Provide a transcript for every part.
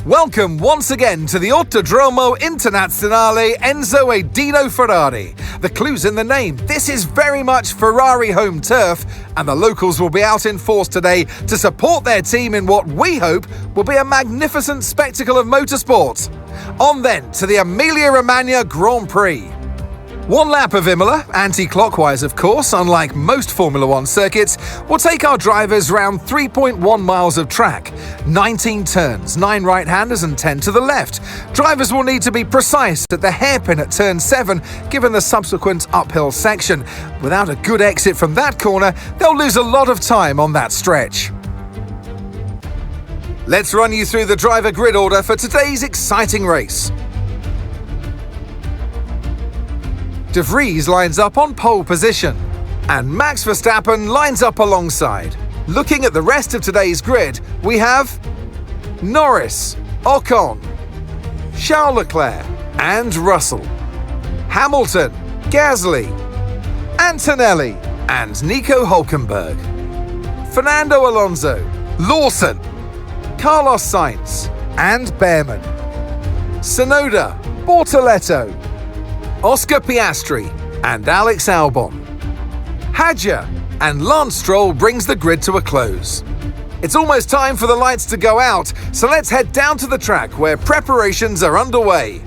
Welcome once again to the Autodromo Internazionale Enzo e Dino Ferrari. The clue's in the name. This is very much Ferrari home turf, and the locals will be out in force today to support their team in what we hope will be a magnificent spectacle of motorsport. On then to the Emilia-Romagna Grand Prix. One lap of Imola, anti-clockwise of course, unlike most Formula One circuits, will take our drivers round 3.1 miles of track, 19 turns, 9 right-handers and 10 to the left. Drivers will need to be precise at the hairpin at turn 7, given the subsequent uphill section. Without a good exit from that corner, they'll lose a lot of time on that stretch. Let's run you through the driver grid order for today's exciting race. De Vries lines up on pole position, and Max Verstappen lines up alongside. Looking at the rest of today's grid, we have Norris, Ocon, Charles Leclerc and Russell, Hamilton, Gasly, Antonelli and Nico Hülkenberg, Fernando Alonso, Lawson, Carlos Sainz and Behrman, Tsunoda, Bortoleto, Oscar Piastri and Alex Albon. Hadjar and Lance Stroll brings the grid to a close. It's almost time for the lights to go out, so let's head down to the track where preparations are underway.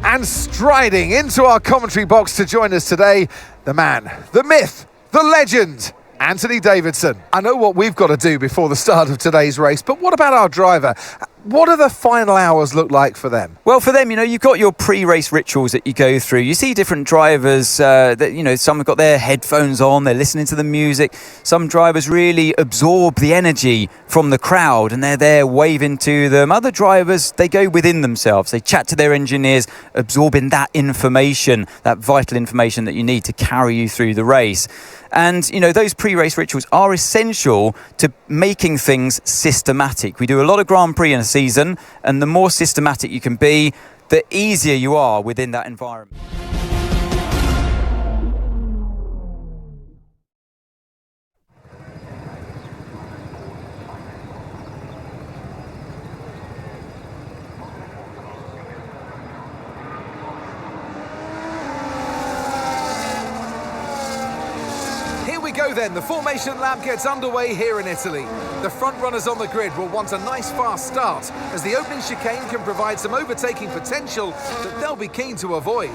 And striding into our commentary box to join us today, the man, the myth, the legend, Anthony Davidson. I know what we've got to do before the start of today's race, but what about our driver? What do the final hours look like for them? Well, for them, you've got your pre-race rituals that you go through. You see different drivers that, some have got their headphones on, they're listening to the music. Some drivers really absorb the energy from the crowd and they're there waving to them. Other drivers, they go within themselves. They chat to their engineers, absorbing that information, that vital information that you need to carry you through the race. And, those pre-race rituals are essential to making things systematic. We do a lot of Grand Prix in a season, and the more systematic you can be, the easier you are within that environment. Go then, the formation lap gets underway here in Italy. The front runners on the grid will want a nice fast start, as the opening chicane can provide some overtaking potential that they'll be keen to avoid.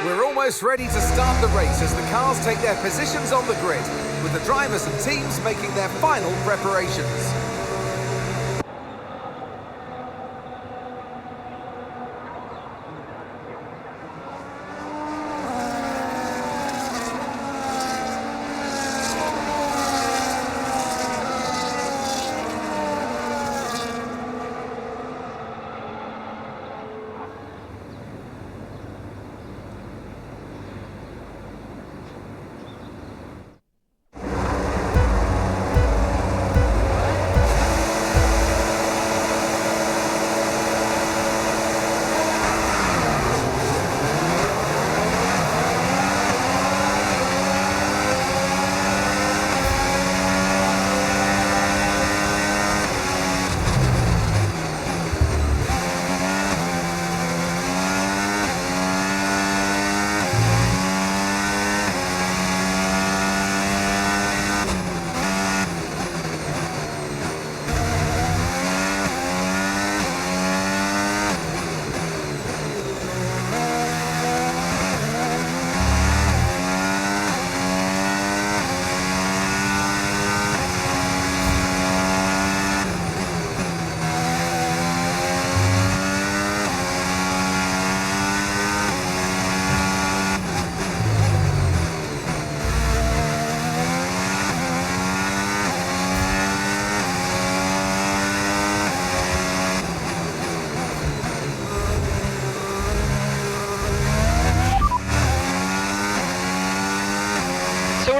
We're almost ready to start the race as the cars take their positions on the grid, with the drivers and teams making their final preparations.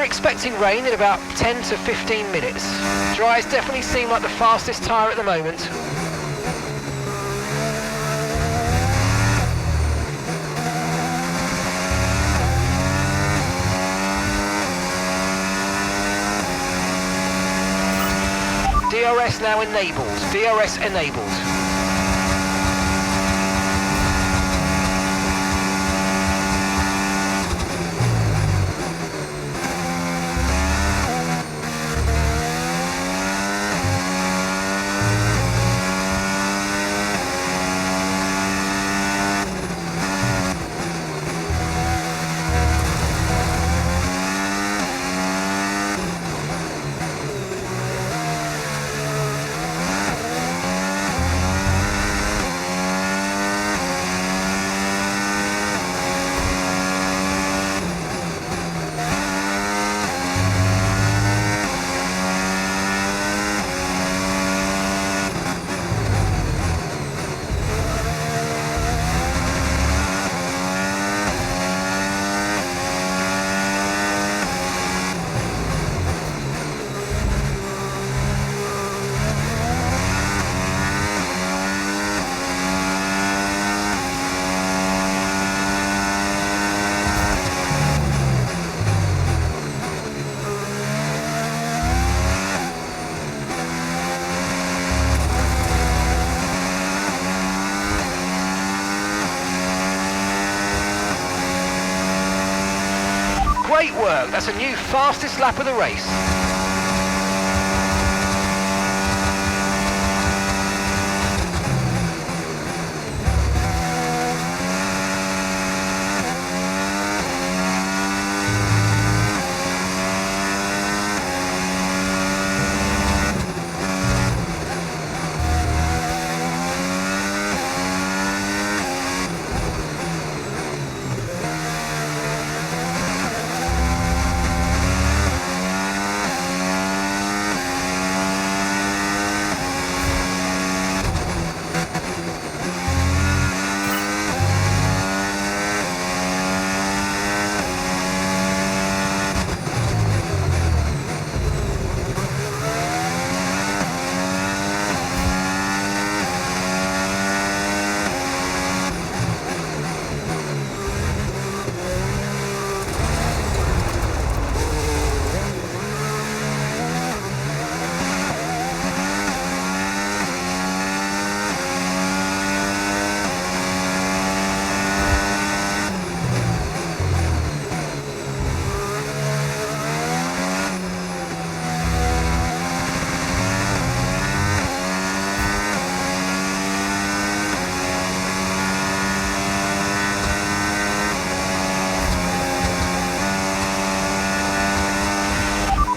Expecting rain in about 10 to 15 minutes. Dries definitely seem like the fastest tyre at the moment. DRS now enabled. DRS enabled. Great work, that's a new fastest lap of the race.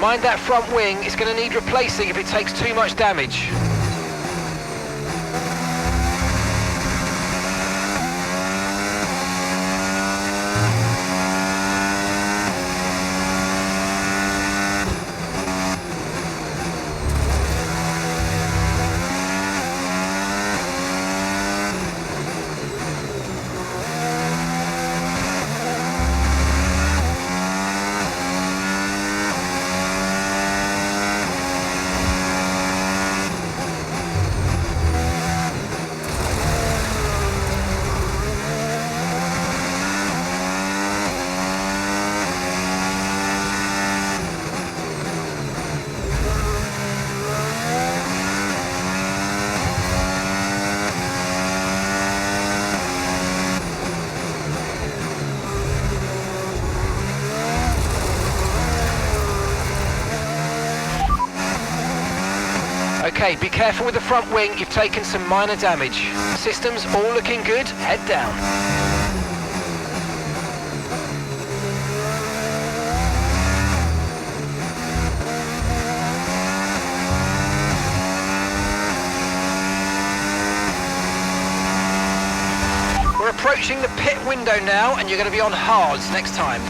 Mind that front wing, it's going to need replacing if it takes too much damage. Okay, be careful with the front wing, you've taken some minor damage. Systems all looking good, head down. We're approaching the pit window now and you're going to be on hards next time.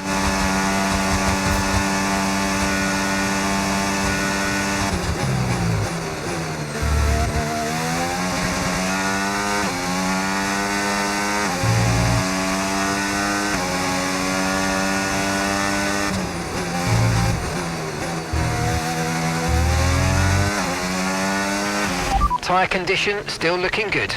Tyre condition still looking good.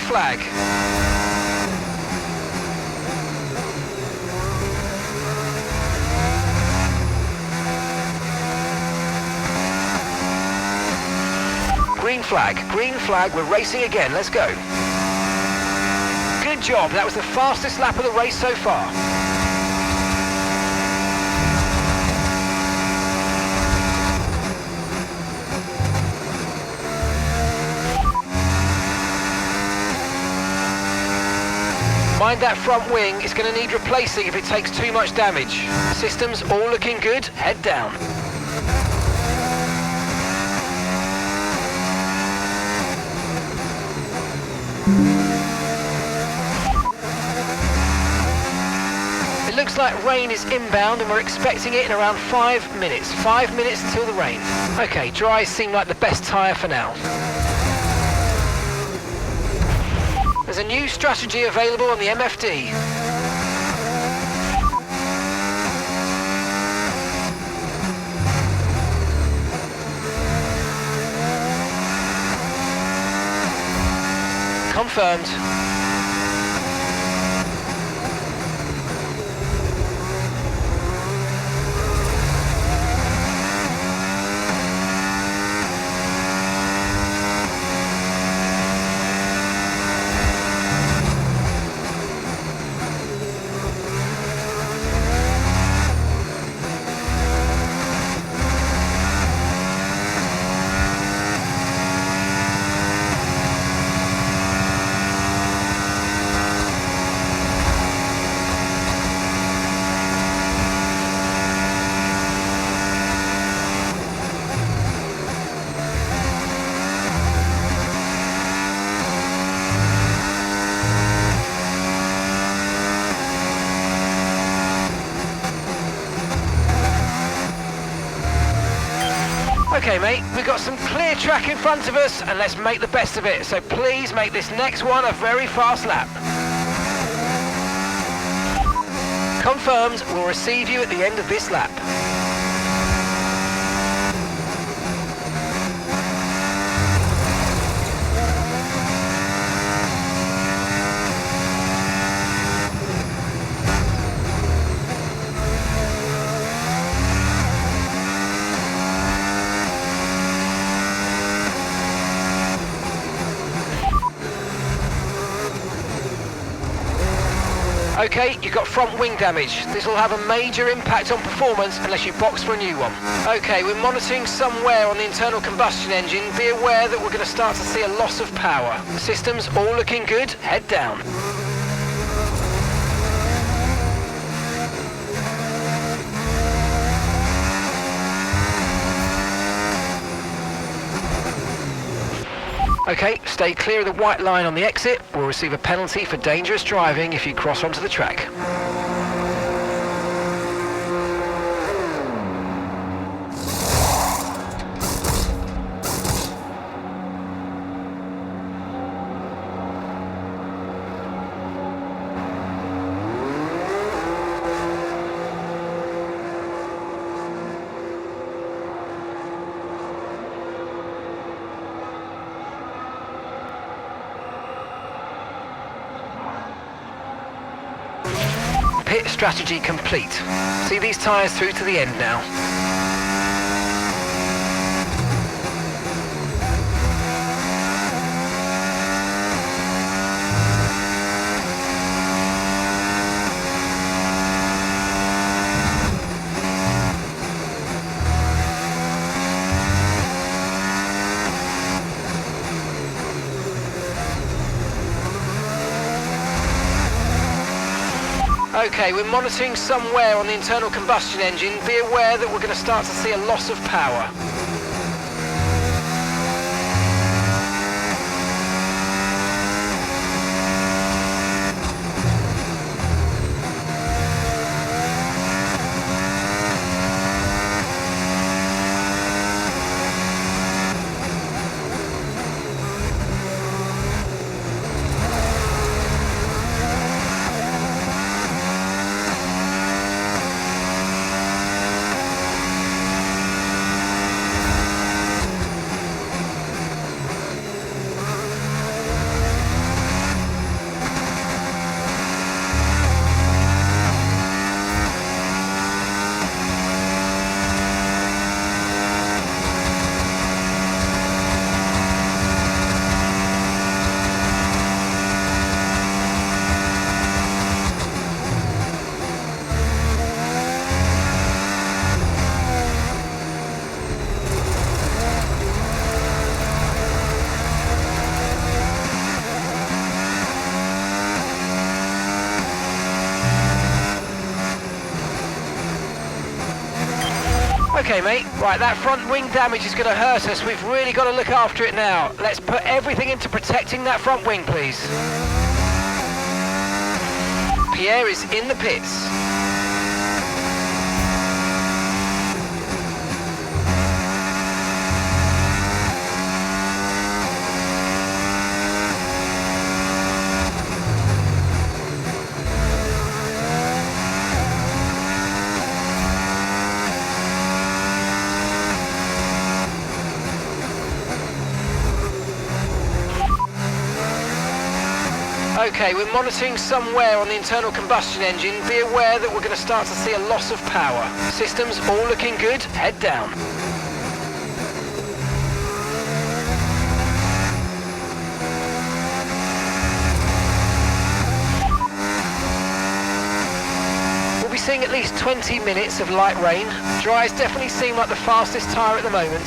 flag. Green flag, we're racing again, let's go. Good job, that was the fastest lap of the race so far. Mind that front wing, it's going to need replacing if it takes too much damage. Systems all looking good, head down. It looks like rain is inbound and we're expecting it in around 5 minutes. 5 minutes until the rain. Okay, dries seem like the best tyre for now. There's a new strategy available on the MFD. Confirmed. Okay mate, we've got some clear track in front of us and let's make the best of it. So please make this next one a very fast lap. Confirmed, we'll receive you at the end of this lap. Okay, you've got front wing damage. This will have a major impact on performance unless you box for a new one. Okay, we're monitoring some wear on the internal combustion engine. Be aware that we're going to start to see a loss of power. Systems all looking good, head down. Okay, stay clear of the white line on the exit. We'll receive a penalty for dangerous driving if you cross onto the track. Pit strategy complete. See these tyres through to the end now. Okay, we're monitoring some wear on the internal combustion engine. Be aware that we're going to start to see a loss of power. Okay, mate. Right, that front wing damage is going to hurt us. We've really got to look after it now. Let's put everything into protecting that front wing, please. Pierre is in the pits. Okay, we're monitoring some wear on the internal combustion engine. Be aware that we're going to start to see a loss of power. Systems all looking good. Head down. We'll be seeing at least 20 minutes of light rain. Dries definitely seem like the fastest tyre at the moment.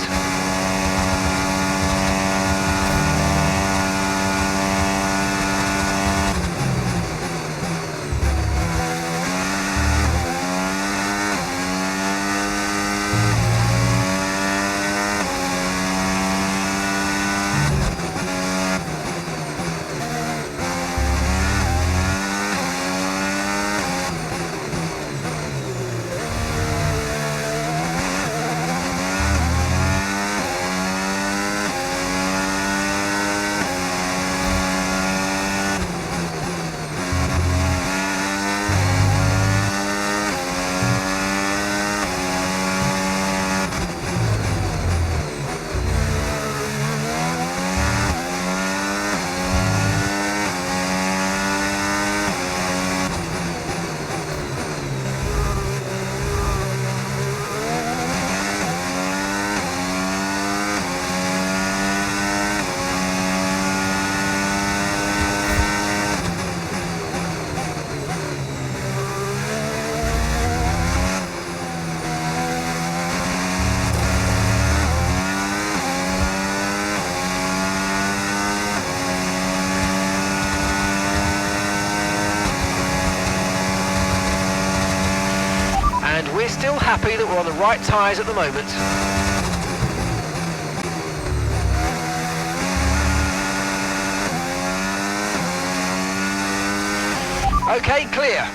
We're still happy that we're on the right tyres at the moment. Okay, clear.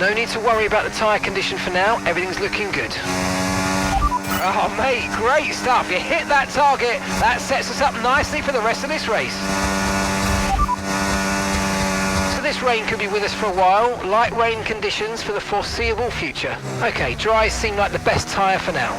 No need to worry about the tyre condition for now. Everything's looking good. Oh, mate, great stuff. You hit that target. That sets us up nicely for the rest of this race. So this rain could be with us for a while. Light rain conditions for the foreseeable future. Okay, dries seem like the best tyre for now.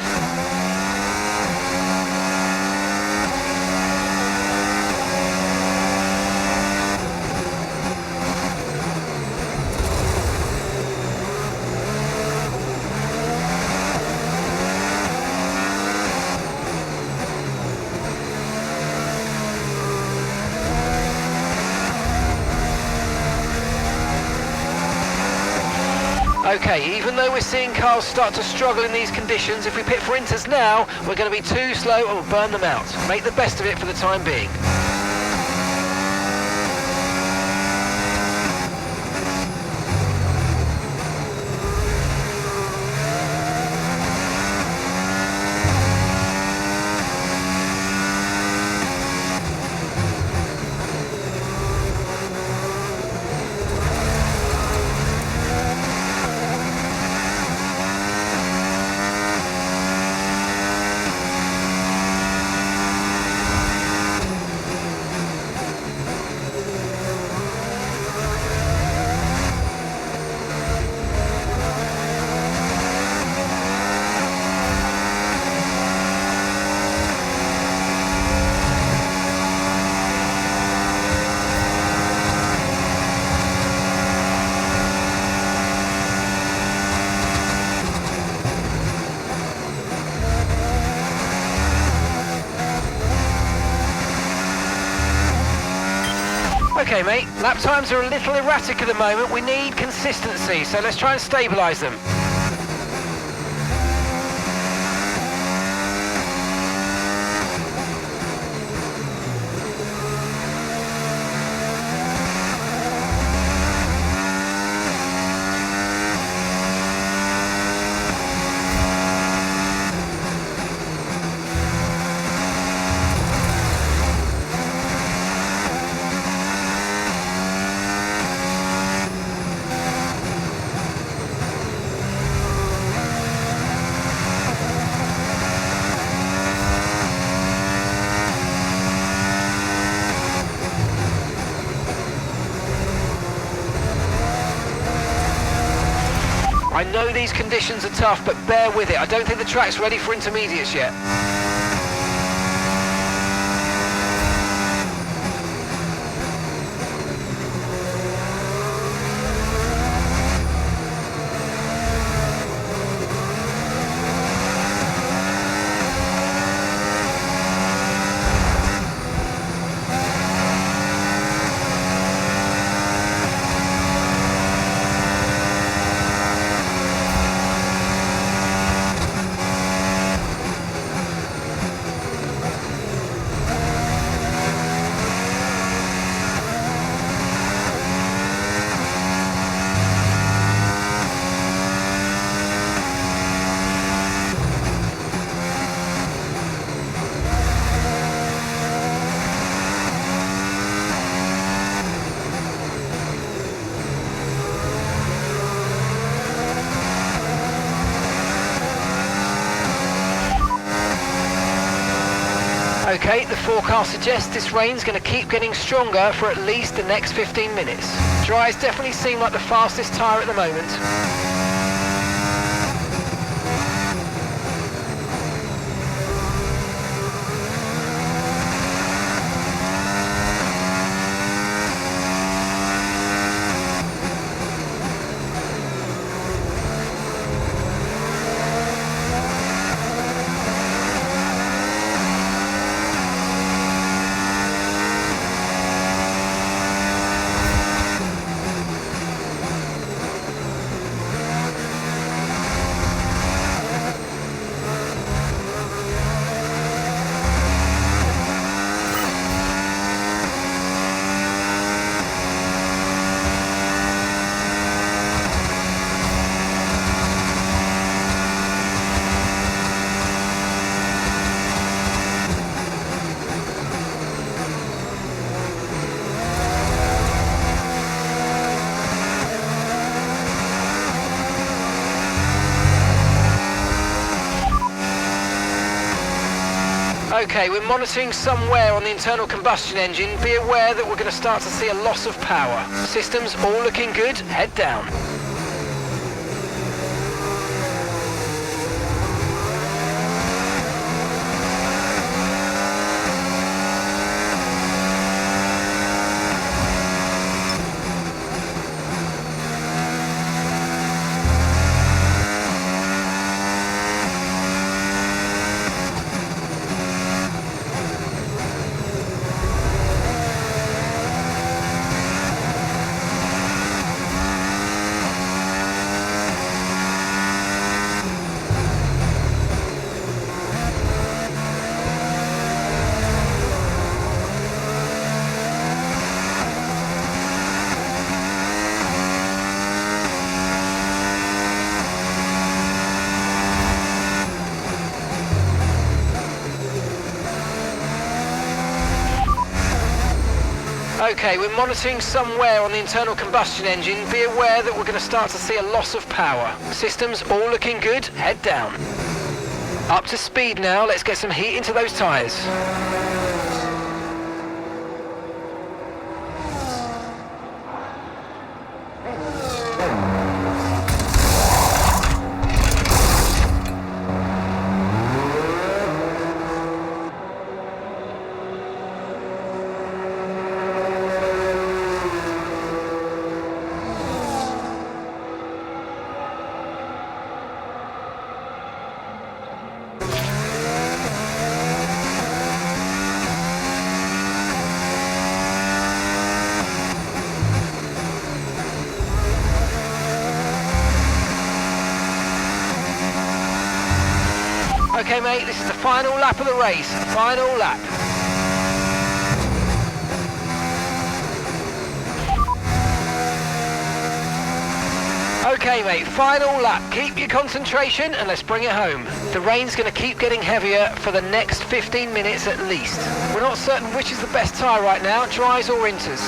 Okay, even though we're seeing cars start to struggle in these conditions, if we pit for inters now, we're going to be too slow and we'll burn them out. Make the best of it for the time being. Okay, mate. Lap times are a little erratic at the moment. We need consistency, so let's try and stabilise them. I know these conditions are tough, but bear with it. I don't think the track's ready for intermediates yet. Okay, the forecast suggests this rain's going to keep getting stronger for at least the next 15 minutes. Dries definitely seem like the fastest tyre at the moment. Okay, we're monitoring some wear on the internal combustion engine. Be aware that we're going to start to see a loss of power. Systems all looking good. Head down. Okay, we're monitoring some wear on the internal combustion engine. Be aware that we're going to start to see a loss of power. Systems all looking good. Head down. Up to speed now. Let's get some heat into those tyres. Okay, mate, this is the final lap of the race. Final lap. Okay, mate, final lap. Keep your concentration and let's bring it home. The rain's going to keep getting heavier for the next 15 minutes at least. We're not certain which is the best tyre right now, dries or inters.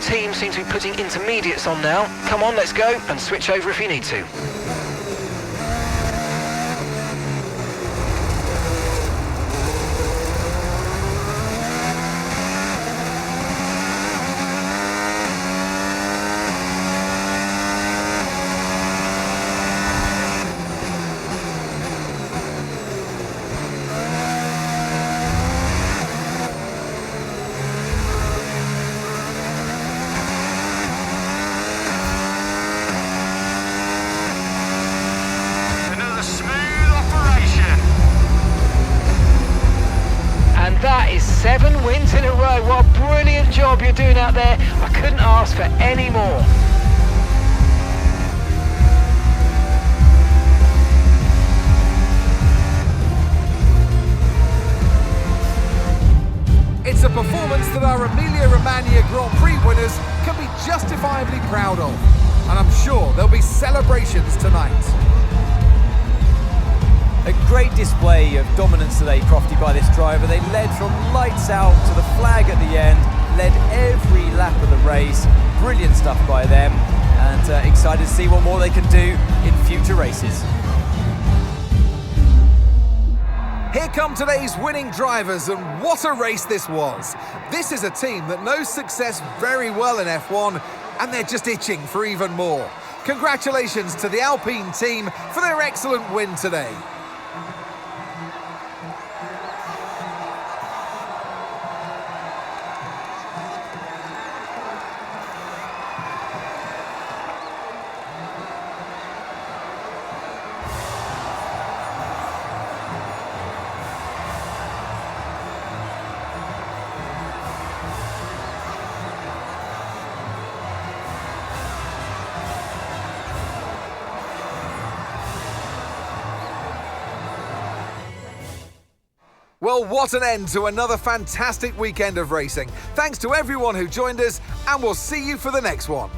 Teams seem to be putting intermediates on now. Come on, let's go and switch over if you need to. That is 7 wins in a row. What a brilliant job you're doing out there. I couldn't ask for any more. It's a performance that our Emilia-Romagna Grand Prix winners can be justifiably proud of. And I'm sure there'll be celebrations tonight. A great display of dominance today, Crofty, by this driver. They led from lights out to the flag at the end, led every lap of the race. Brilliant stuff by them, and excited to see what more they can do in future races. Here come today's winning drivers, and what a race this was. This is a team that knows success very well in F1, and they're just itching for even more. Congratulations to the Alpine team for their excellent win today. Well, what an end to another fantastic weekend of racing. Thanks to everyone who joined us, and we'll see you for the next one.